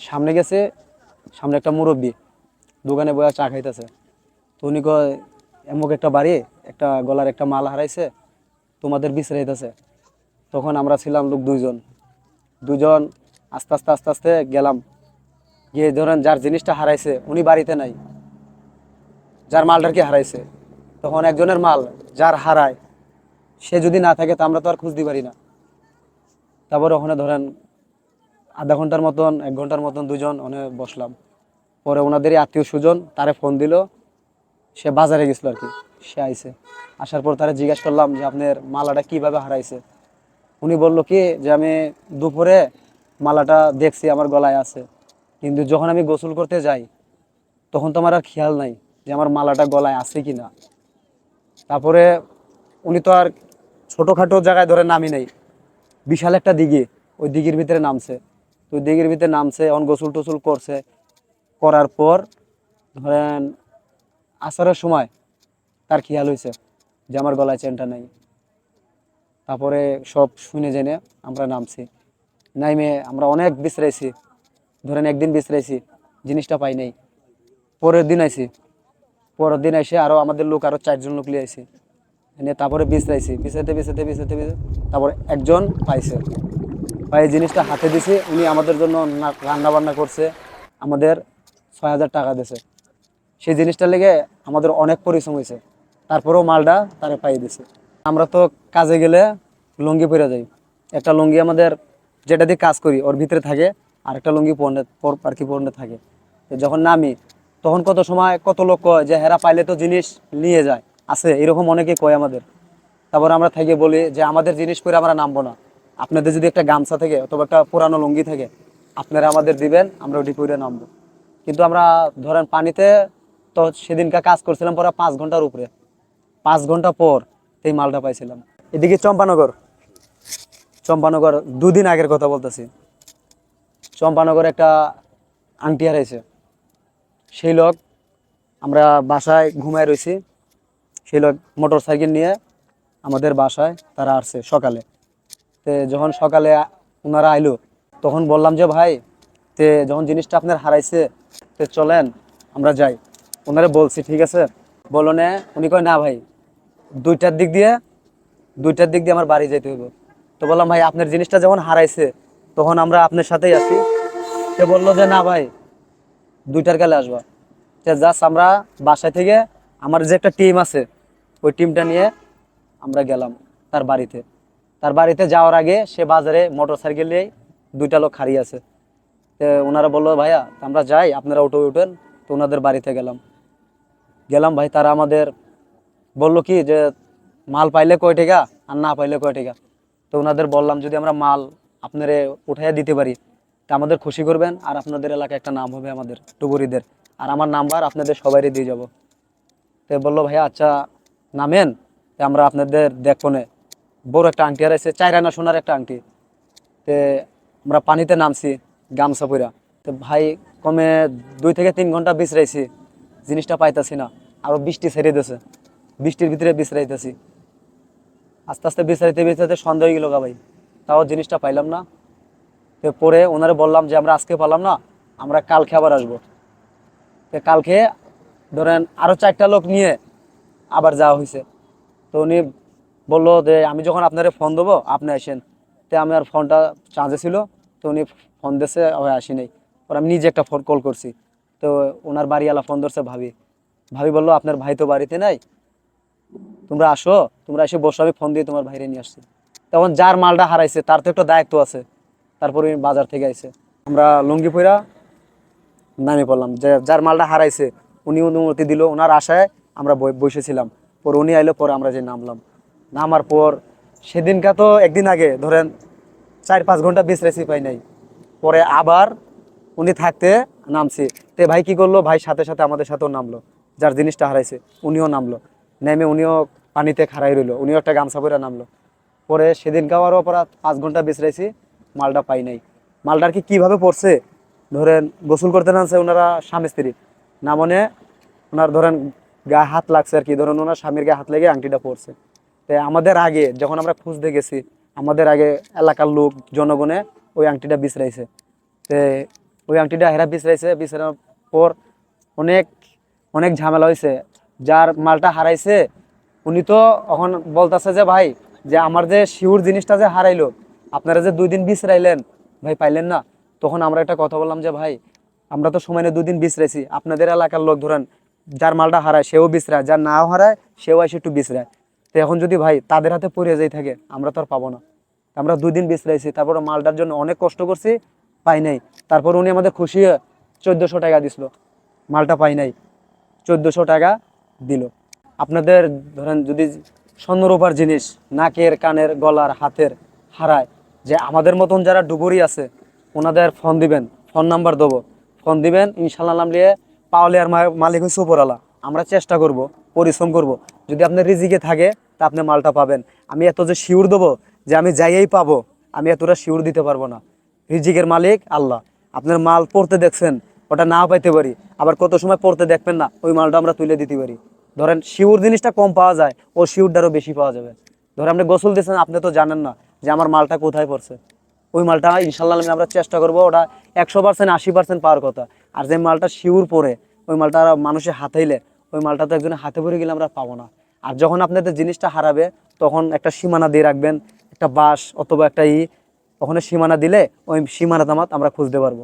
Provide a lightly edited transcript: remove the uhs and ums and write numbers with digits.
সামনে গেছে, সামনে একটা মুরব্বী দোকানে বয়া চা খাইতেছে। তো উনি কয়, এমক একটা বাড়ি, একটা গলার একটা মাল হারাইছে, তোমাদের বিশ্রাইতেছে। তখন আমরা ছিলাম লোক দুইজন দুজন। আস্তে আস্তে আস্তে আস্তে গেলাম, গিয়ে ধরেন যার জিনিসটা হারাইছে উনি বাড়িতে নাই, যার মালটার কি হারাইছে। তখন একজনের মাল যার হারায়, সে যদি না থাকে তা আমরা তো আর খুঁজতে পারি না। তারপরে ওখানে ধরেন আধা ঘন্টার মতন 1 ঘন্টার মতন দুজন ওখানে বসলাম। পরে ওনাদেরই আত্মীয় স্বজন তারে ফোন দিল, সে বাজারে গেছিল আর কি। সে আইছে, আসার পর তারা জিজ্ঞাসা করলাম যে আপনার মালাটা কিভাবে হারাইছে। উনি বলল কি যে আমি দুপুরে মালাটা দেখছি আমার গলায় আছে, কিন্তু যখন আমি গোসল করতে যাই তখন তো আমার আর খেয়াল নাই যে আমার মালাটা গলায় আছে কি না। তারপরে উনি তো আর ছোটোখাটো জায়গায় ধরে নামি নাই, বিশাল একটা দিঘি, ওই দিঘির ভিতরে নামছে। তো ওই দিঘির ভিতরে নামছে, এখন গোসল টোসল করছে। করার পর ধরেন আসরের সময় তার খেয়াল হয়েছে যে আমার গলায় চেনটা নাই। তারপরে সব শুনে জেনে আমরা নামছি। নাইমে আমরা অনেক বিশ্রাইছি, ধরেন একদিন বিশ্রাইছি, জিনিসটা পাই নাই। পরের দিন আইছি, পরের দিন এসে আরও আমাদের লোক আরও 4 জন লোক লিয়ে আইছি, এনে তারপরে বিশ্রাইছি, বিশ্রাইতে বিশ্রাইতে বিশ্রাইতে বিশ্রাইতে তারপরে একজন পাইছে। পাই জিনিসটা হাতে দিছি, উনি আমাদের জন্য রান্না বান্না করছে, আমাদের 6,000 টাকা দিছে। সেই জিনিসটার লেগে আমাদের অনেক পরিশ্রম হয়েছে, তারপরেও মালটা তারে পাই দিছে। আমরা তো কাজে গেলে লুঙ্গি পরে যাই। একটা লুঙ্গি আমাদের যেটা দিয়ে কাজ করি ওর ভিতরে থাকে, আর একটা লুঙ্গি পরনে আর কি পরনে থাকে। তো যখন নামি তখন কত সময় কত লোক কয় যে হেরা পাইলে তো জিনিস নিয়ে যায়, আছে এরকম অনেকে কয় আমাদের। তারপর আমরা থেকে বলি যে আমাদের জিনিস পরে আমরা নামবো না, আপনাদের যদি একটা গামছা থাকে অথবা একটা পুরানো লুঙ্গি থাকে আপনারা আমাদের দিবেন, আমরা ওটি পরে নামবো। কিন্তু আমরা ধরেন পানিতে তো সেদিনকার কাজ করছিলাম পরে 5 ঘন্টার উপরে, 5 ঘন্টা পর এই মালটা পাইছিলাম। এদিকে চম্পানগর, চম্পানগর 2 দিন আগের কথা বলতেছি। চম্পানগর একটা আংটি হারাইছে। সেই লোক, আমরা বাসায় ঘুমায় রয়েছি, সেই লোক মোটর সাইকেল নিয়ে আমাদের বাসায় তারা আসছে সকালে। তে যখন সকালে ওনারা আইলো তখন বললাম যে ভাই, তে যখন জিনিসটা আপনার হারাইছে তে চলেন আমরা যাই। ওনারা বলছি ঠিক আছে, বলো না। উনি কয় না ভাই, দুইটার দিক দিয়ে দুইটার দিক দিয়ে আমার বাড়ি যেতে হবে। তো বললাম ভাই আপনার জিনিসটা যখন হারাইছে তখন আমরা আপনার সাথেই আছি। সে বললো যে না ভাই, 2টার কালে আসবা। জাস্ট আমরা বাসায় থেকে আমার যে একটা টিম আছে ওই টিমটা নিয়ে আমরা গেলাম তার বাড়িতে। তার বাড়িতে যাওয়ার আগে সে বাজারে মোটর সাইকেল নিয়ে 2টা লোক হারিয়ে আছে। তো ওনারা বললো ভাইয়া আমরা যাই, আপনারা অটো উঠেন। তো ওনাদের বাড়িতে গেলাম। গেলাম ভাই, তারা আমাদের বললো কি যে মাল পাইলে কয় টাকা আর না পাইলে কয় টাকা। তো ওনাদের বললাম যদি আমরা মাল আপনারে উঠাইয়া দিতে পারি তা আমাদের খুশি করবেন, আর আপনাদের এলাকায় একটা নাম হবে আমাদের ডুবুরিদের, আর আমার নাম্বার আপনাদের সবাইকে দিয়ে যাব। তো বললো ভাইয়া আচ্ছা নামেন, তো আমরা আপনাদের দেখবো নে। বড় একটা আংটি হারাইছে, 4 আনা সোনার একটা আংটি। তে আমরা পানিতে নামছি গামছা পইরা। তো ভাই কমে 2 থেকে 3 ঘন্টা বিশ্রাইছি, জিনিসটা পাইতাছি না। আরো বৃষ্টি ছেড়ে দিয়েছে, বৃষ্টির ভিতরে বিশ্রাইতেছি। আস্তে আস্তে বিশ্রাইতে বিশ্রাইতে সন্ধ্যা হয়ে গেল গা ভাই, তাও জিনিসটা পাইলাম না। তো পরে ওনারে বললাম যে আমরা আজকে পারলাম না, আমরা কালকে আবার আসবো। তো কালকে ধরেন আরো 4টা লোক নিয়ে আবার যাওয়া হয়েছে। তো উনি বললো যে আমি যখন আপনারে ফোন দেবো আপনি আসেন। তো আমার ফোনটা চার্জে ছিল, তো উনি ফোন দিয়েছে, হয়ে আসি নাই। পর আমি নিজে একটা ফোন কল করছি। তো ওনার বাড়িওয়ালা ফোন ধরছে ভাবি। ভাবি বললো আপনার ভাই তো বাড়িতে নাই, তোমরা আসো, তোমরা এসে বসো, আমি ফোন দিয়ে তোমার ভাইরে নিয়ে আসছি। তখন যার মালটা হারাইছে তার তো একটা দায়িত্ব আছে। তারপরে বাজার থেকে আইছে, আমরা লুঙ্গি পইরা নামে পড়লাম। যে যার মালটা হারাইছে উনি অনুমতি দিল, ওনার আশায় আমরা বসেছিলাম। পরে উনি আইলো, পরে আমরা যে নামলাম। নামার পর সেদিনকা তো একদিন আগে ধরেন 4-5 ঘন্টা বিশ্রাইছি পাই নাই। পরে আবার উনি থাকতে নামছি। তে ভাই কি করলো, ভাই সাথে সাথে আমাদের সাথেও নামলো, যার জিনিসটা হারাইছে উনিও নামলো। নেমে উনিও পানিতে খাড়াই রইলো, উনিও একটা গামছা পরে নামলো। পরে সেদিনকাও আরও পর 5 ঘন্টা বিশ্রাইছি, মালটা পাই নাই। মালটার কি কীভাবে পড়ছে, ধরেন গোসল করতে নামছে ওনারা স্বামী স্ত্রী, না মনে ওনার ধরেন গায়ে হাত লাগছে আর কি, ধরেন ওনার স্বামীর গায়ে হাত লেগে আংটিটা পড়ছে। তো আমাদের আগে যখন আমরা খুঁজতে গেছি, আমাদের আগে এলাকার লোক জনগণে ওই আংটিটা বিশ্রাইছে। তে ওই আংটিটা হেরা বিছরাইছে, বিছরানোর পর অনেক অনেক ঝামেলা হয়েছে। যার মালটা হারাইছে উনি তো এখন বলতেছে যে ভাই, যে আমার যে শিউর জিনিসটা যে হারাইলো, আপনারা যে 2 দিন বিছরাইলেন ভাই, পাইলেন না। তখন আমরা একটা কথা বললাম যে ভাই, আমরা তো সময় নিয়ে 2 দিন বিছরাইছি, আপনাদের এলাকার লোক ধরেন যার মালটা হারায় সেও বিছরায়, যার নাও হারায় সেও এসে একটু বিছরায়। তো এখন যদি ভাই তাদের হাতে পড়ে যাই থাকে, আমরা তো আর পাবো না। আমরা 2 দিন বিছরাইছি, তারপরে মালটার জন্য অনেক কষ্ট করছি, পাই নাই। তারপর উনি আমাদের খুশি হয়ে 1400 টাকা দিছিল, মালটা পাই নাই, 1400 টাকা দিল। আপনাদের ধরেন যদি স্বর্ণরূপার জিনিস নাকের, কানের, গলার, হাতের হারায়, যে আমাদের মতন যারা ডুবুরি আছে ওনাদের ফোন দিবেন, ফোন নাম্বার দেবো, ফোন দিবেন, ইনশাল্লাহ নাম নিয়ে পাওলে আর মালিক হচ্ছে উপরওয়ালা। আমরা চেষ্টা করব, পরিশ্রম করব, যদি আপনার রিজিকে থাকে তা আপনি মালটা পাবেন। আমি এত যে শিউর দেবো যে আমি যাইয়েই পাবো, আমি এতটা শিউর দিতে পারবো না। রিজিকের মালিক আল্লাহ। আপনার মাল পড়তে দেখছেন, ওটা নাও পাইতে পারি, আবার কত সময় পড়তে দেখবেন না, ওই মালটা আমরা তুলে দিতে পারি। ধরেন শিউর জিনিসটা কম পাওয়া যায়, ও শিউরটারও বেশি পাওয়া যাবে। ধরেন আপনি গোসল দিচ্ছেন, আপনি তো জানেন না যে আমার মালটা কোথায় পড়ছে। ওই মালটা ইনশাল্লাহ আমরা চেষ্টা করবো, ওটা 100% 80% পাওয়ার কথা। আর যে মালটা শিউর পরে ওই মালটা মানুষের হাতেইলে, ওই মালটা তো একজনের হাতে পড়ে গেলে আমরা পাবো না। আর যখন আপনাদের জিনিসটা হারাবে তখন একটা সীমানা দিয়ে রাখবেন, একটা বাঁশ অথবা একটা ওখানে সীমানা দিলে ওই সীমানা তামাত আমরা খুঁজতে পারবো।